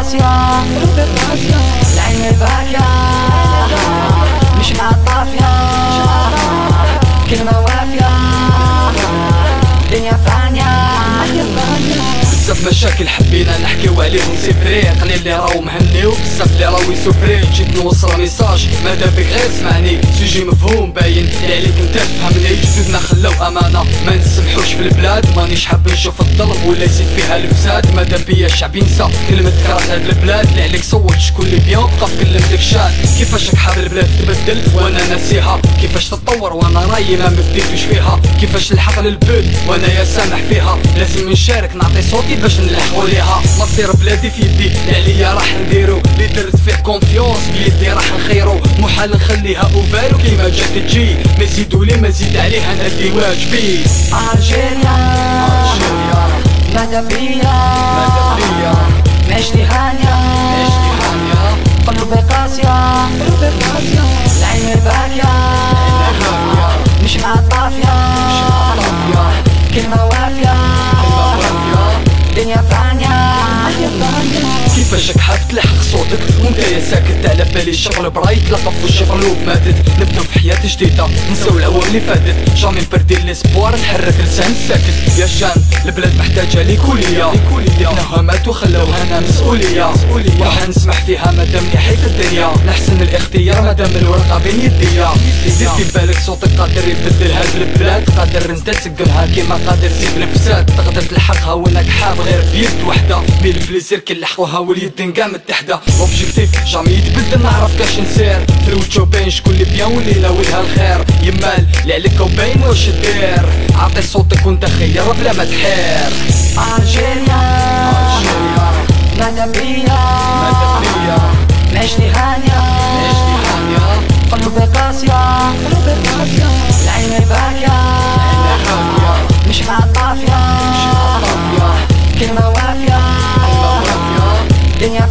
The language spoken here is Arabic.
قاسية، العين باكية مش مع الطافية، كلمة وافية دنيا فانية. بزاف مشاكل حبينا نحكيو عليهم سي فري، قليل اللي راهو مهنيو بزاف اللي راهو يسوفري. جيت نوصل ميساج مادا بك غير سمعني، سوجي مفهوم باين اللي عليك انت تفهمني. جدودنا خلاو امانه ما نسمحوش في البلاد، مانيش حاب نشوف الظلم ولا يزيد فيها الفساد. مادا بيا الشعب ينسى كلمه كره هاد البلاد، اللي عليك صوت شكون اللي بيان بقى في كلمتك شاد. كيفاش راك حاب البلاد تبدل وانا ناسيها، كيفاش تتطور وانا رايي ما مبديتوش فيها، كيفاش نلحق للبلد وانا يا سامح فيها. لازم نشارك نعطي صوتي باش نلحقوا ليها. مصير بلادي في يدي اللي عليا راح نديرو، اللي درت فيه كونفيونس بيدي راح نخيرو. محال نخليها اوفالو كيما جات تجي، ما يزيدولي ما زيد عليها نادي واجبي. الجيريا مادا بيا معيشتي هانية، قلبي قاسية العين باكية مش مع الطافية، كلمة وافية دنيا فانية. كيفاش راك حاب تلحق صوتك وانت يا ساكت؟ على بالي الشغل براي تلقى في وش قلوب ماتت. نبداو في حياة جديدة نساو العوام اللي فاتت، جامي نبردي ليسبوار نحرك لسان ساكت. يا شان البلاد محتاجة ليك وليا، دفناها ماتو خلاوها انا مسؤولية، راح نسمح فيها مادام لي في الدنيا. نحسن الاختيار مادام الورقة بين يديا. دير في بالك صوتك قادر يبدل هاد البلاد، قادر انت تسقمها كيما قادر تزيد الفساد. تقدر تلحقها وانك حاب غير بيد وحدة، ميل بليزير كي نلحقوها واليدين كاع متحدة. اوبجيكتيف جامي يتبدل نعرف كاش نسير، في الوجه باين شكون اللي بيان واللي ناويلها الخير. يمال اللي عليك وباين واش دير، عطي صوتك وانت خير بلا ما تحير. الجيريا مادا بيا معيشتي هانية، قلبي قاسية العين باكية مش مع الطافية، كلمة وافية دنيا